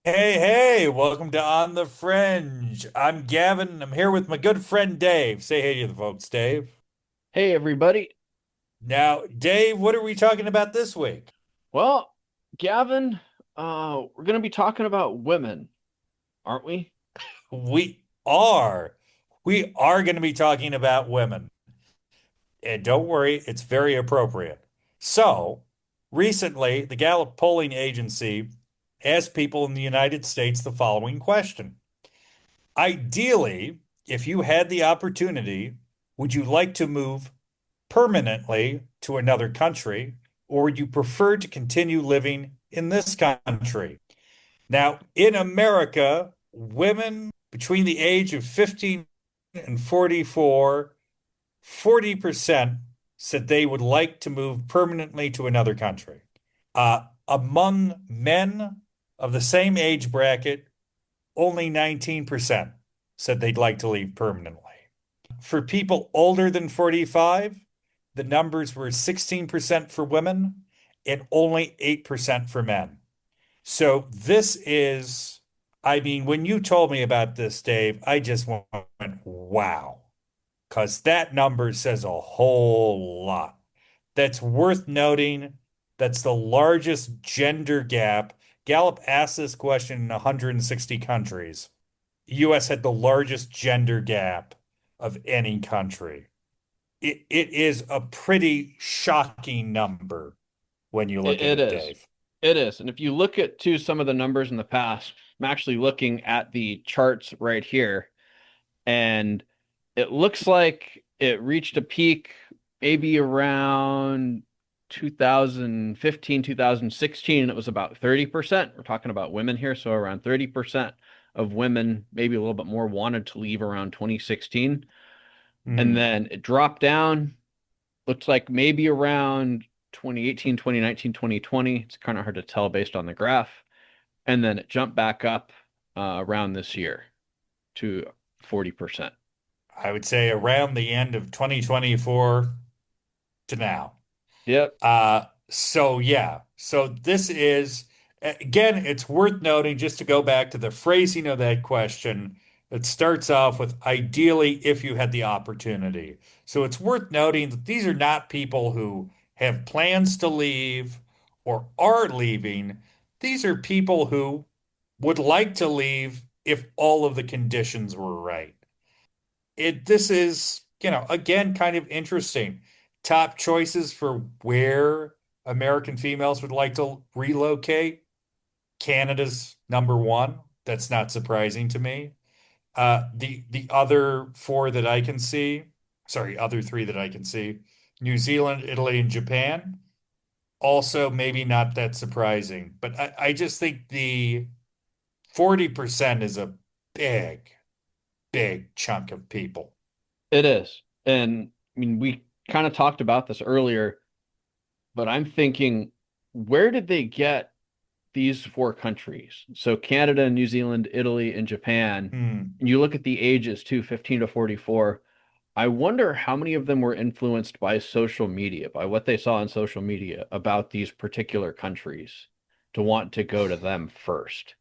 Hey, welcome to On the Fringe. I'm Gavin. I'm here with my good friend Dave. Say hey to the folks, Dave. Hey, everybody. Now, Dave, what are we talking about this week? Well, Gavin, we're going to be talking about women, aren't we? We are. We are going to be talking about women. And don't worry, it's very appropriate. So, recently, the Gallup polling agency asked people in the United States the following question. Ideally, if you had the opportunity, would you like to move permanently to another country, or would you prefer to continue living in this country? Now, in America, women between the age of 15 and 44, 40% said they would like to move permanently to another country. Among men of the same age bracket, only 19% said they'd like to leave permanently. For people older than 45, the numbers were 16% for women and only 8% for men. So this is, I mean, when you told me about this, Dave, I just went, wow, because that number says a whole lot. That's worth noting. That's the largest gender gap. Gallup asked this question in 160 countries. US had the largest gender gap of any country. It is a pretty shocking number when you look at It it, is. Dave. It is. And if you look at some of the numbers in the past, I'm actually looking at the charts right here, and it looks like it reached a peak maybe around 2015, 2016, and it was about 30%. We're talking about women here, so around 30% of women, maybe a little bit more, wanted to leave around 2016. And Hmm. then it dropped down. Looks like maybe around 2018, 2019, 2020. It's kind of hard to tell based on the graph. And then it jumped back up around this year to 40%. I would say around the end of 2024 to now. Yep. So yeah, so this is again, it's worth noting just to go back to the phrasing of that question. It starts off with ideally if you had the opportunity. So it's worth noting that these are not people who have plans to leave or are leaving. These are people who would like to leave if all of the conditions were right. This is, again, kind of interesting. Top choices for where American females would like to relocate. Canada's number one. That's not surprising to me. The other four that I can see, sorry, other three that I can see, New Zealand, Italy, and Japan. Also, maybe not that surprising, but I just think the 40% is a big, big chunk of people. It is. And I mean, we kind of talked about this earlier, but I'm thinking, where did they get these four countries? So Canada, New Zealand, Italy, and Japan. Hmm. And you look at the ages too, 15 to 44. I wonder how many of them were influenced by social media, by what they saw on social media about these particular countries to want to go to them first.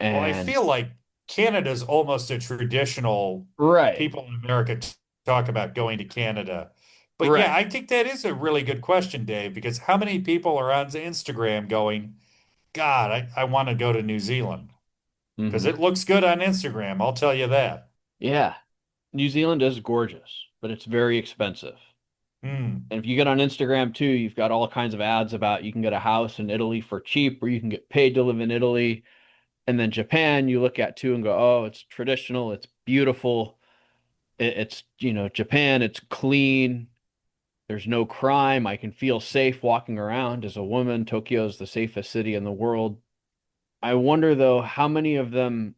Well, I And feel like Canada's almost a traditional right, people in America talk about going to Canada. But yeah, right. I think that is a really good question, Dave, because how many people are on Instagram going, God, I want to go to New Zealand? Because Hmm. it looks good on Instagram, I'll tell you that. Yeah, New Zealand is gorgeous, but it's very expensive. Hmm. And if you get on Instagram too, you've got all kinds of ads about you can get a house in Italy for cheap, or you can get paid to live in Italy. And then Japan, you look at too and go, oh, it's traditional, it's beautiful. It's, Japan, it's clean. There's no crime. I can feel safe walking around as a woman. Tokyo is the safest city in the world. I wonder, though, how many of them,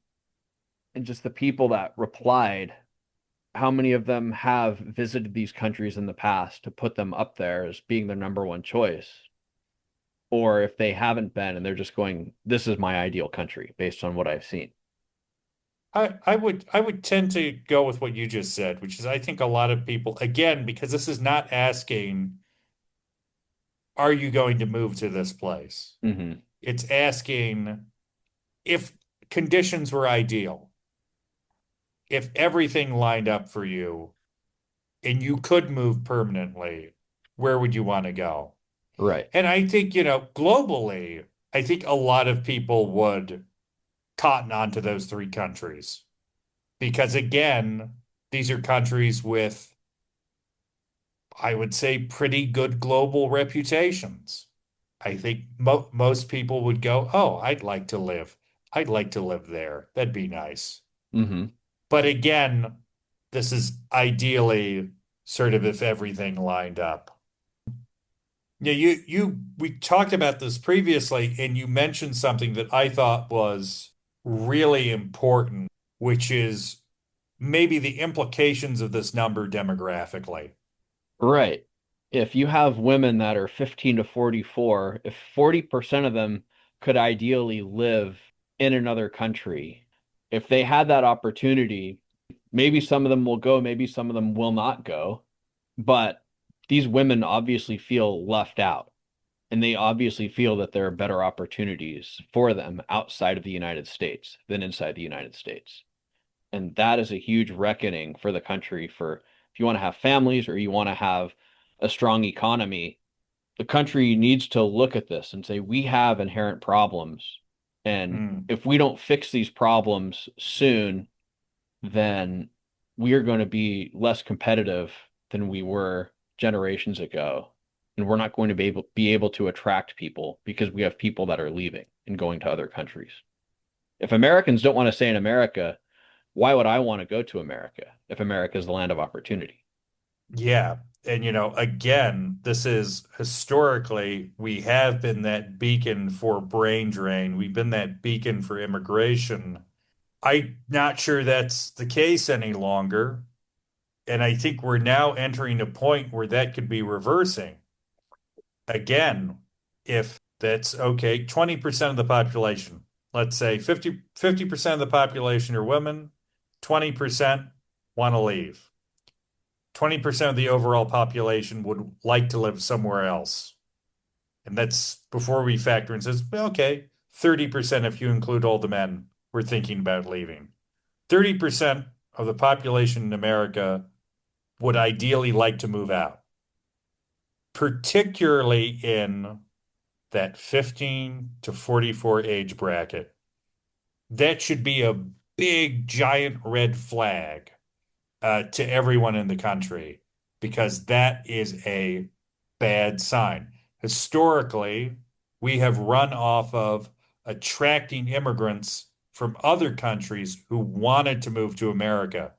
and just the people that replied, how many of them have visited these countries in the past to put them up there as being their number one choice? Or if they haven't been and they're just going, this is my ideal country based on what I've seen. I would tend to go with what you just said, which is I think a lot of people, again, because this is not asking, are you going to move to this place? Hmm. It's asking, if conditions were ideal, if everything lined up for you and you could move permanently, where would you want to go? Right. And I think, globally, I think a lot of people would cotton on to those three countries because, again, these are countries with, I would say, pretty good global reputations. I think most people would go, "Oh, I'd like to live. I'd like to live there. That'd be nice." Hmm. But again, this is ideally sort of if everything lined up. Yeah, we talked about this previously, and you mentioned something that I thought was really important, which is maybe the implications of this number demographically. Right. If you have women that are 15 to 44, if 40% of them could ideally live in another country, if they had that opportunity, maybe some of them will go, maybe some of them will not go. But these women obviously feel left out, and they obviously feel that there are better opportunities for them outside of the United States than inside the United States. And that is a huge reckoning for the country for if you want to have families or you want to have a strong economy, the country needs to look at this and say, we have inherent problems. And Mm. if we don't fix these problems soon, then we are going to be less competitive than we were generations ago. And we're not going to be able to attract people because we have people that are leaving and going to other countries. If Americans don't want to stay in America, why would I want to go to America if America is the land of opportunity? Yeah. And, again, this is historically, we have been that beacon for brain drain. We've been that beacon for immigration. I'm not sure that's the case any longer. And I think we're now entering a point where that could be reversing. Again, if that's okay, 20% of the population, let's say 50% of the population are women, 20% want to leave. 20% of the overall population would like to live somewhere else. And that's before we factor in says, well, okay, 30% if you include all the men were thinking about leaving. 30% of the population in America would ideally like to move out, particularly in that 15 to 44 age bracket. That should be a big, giant red flag to everyone in the country because that is a bad sign. Historically, we have run off of attracting immigrants from other countries who wanted to move to America.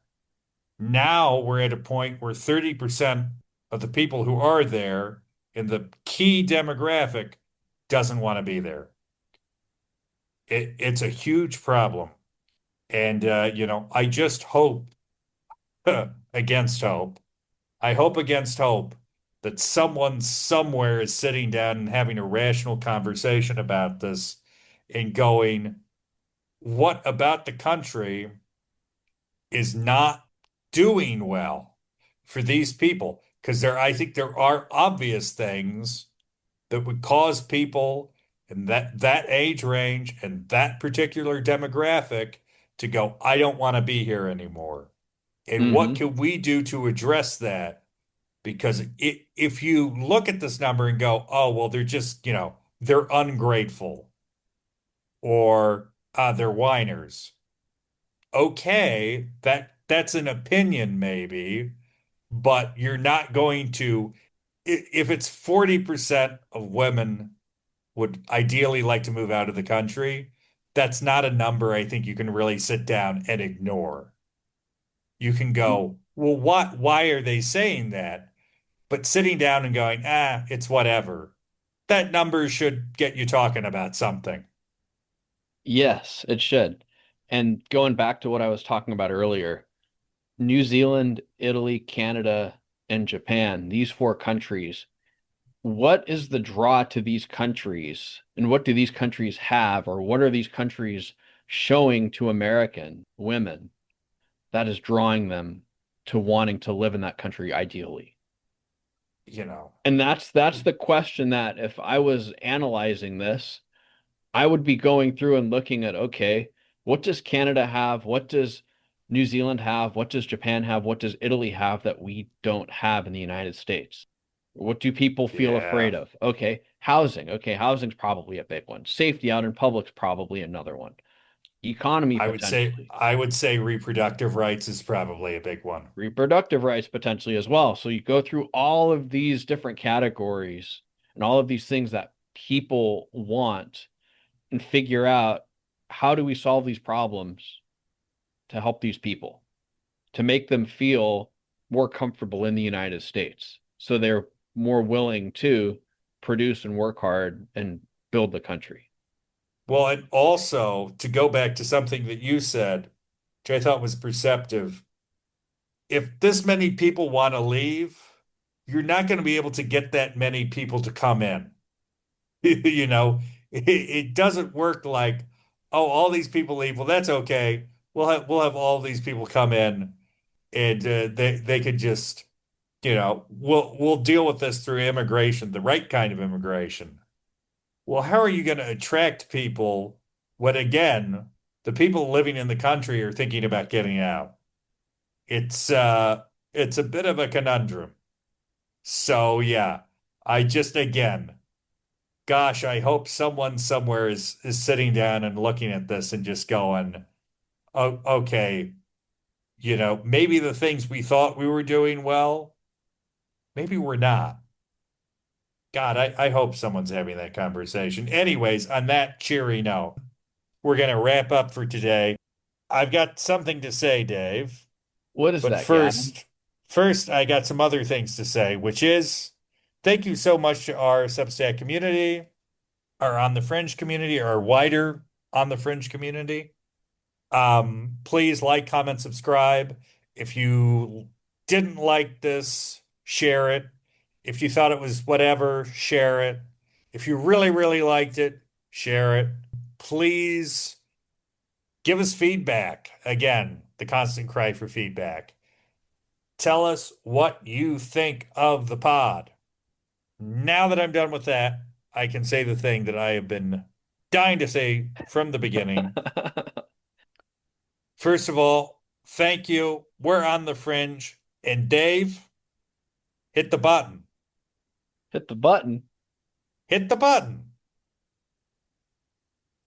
Now we're at a point where 30% of the people who are there in the key demographic doesn't want to be there. It's a huge problem. And, I just hope, against hope, I hope against hope that someone somewhere is sitting down and having a rational conversation about this and going, what about the country is not doing well for these people? Because I think there are obvious things that would cause people in that age range and that particular demographic to go, I don't want to be here anymore. And what Hmm. can we do to address that? Because if you look at this number and go, oh, well, they're just, they're ungrateful or they're whiners. Okay, that's an opinion maybe, but you're not going to, if it's 40% of women would ideally like to move out of the country, that's not a number I think you can really sit down and ignore. You can go, well, why are they saying that? But sitting down and going, it's whatever. That number should get you talking about something. Yes, it should. And going back to what I was talking about earlier, New Zealand, Italy, Canada, and Japan, these four countries, what is the draw to these countries and what do these countries have or what are these countries showing to American women that is drawing them to wanting to live in that country ideally? You know, And that's the question that if I was analyzing this, I would be going through and looking at, okay, what does Canada have? What does New Zealand have? What does Japan have? What does Italy have that we don't have in the United States? What do people feel Yeah. afraid of? Okay, housing. Okay, housing's probably a big one. Safety out in public's probably another one. Economy potentially. I would say reproductive rights is probably a big one. Reproductive rights potentially as well. So you go through all of these different categories and all of these things that people want and figure out how do we solve these problems to help these people, to make them feel more comfortable in the United States. So they're more willing to produce and work hard and build the country. Well, and also to go back to something that you said, which I thought was perceptive, if this many people want to leave, you're not going to be able to get that many people to come in. You know, it doesn't work like, oh, all these people leave. Well, that's okay. We'll have all these people come in, and they could just, we'll deal with this through immigration, the right kind of immigration. Well, how are you going to attract people when, again, the people living in the country are thinking about getting out? It's it's a bit of a conundrum. So yeah, I just again, gosh, I hope someone somewhere is sitting down and looking at this and just going, oh, okay, maybe the things we thought we were doing well, maybe we're not. God, I hope someone's having that conversation. Anyways, on that cheery note, we're going to wrap up for today. I've got something to say, Dave, What is but that, Gavin? first I got some other things to say, which is thank you so much to our Substack community, our On the Fringe community, our wider On the Fringe community. Please like, comment, subscribe. If you didn't like this, share it. If you thought it was whatever, share it. If you really, really liked it, share it. Please give us feedback. Again, the constant cry for feedback. Tell us what you think of the pod. Now that I'm done with that, I can say the thing that I have been dying to say from the beginning. First of all, thank you. We're on the fringe. And Dave, hit the button. Hit the button. Hit the button.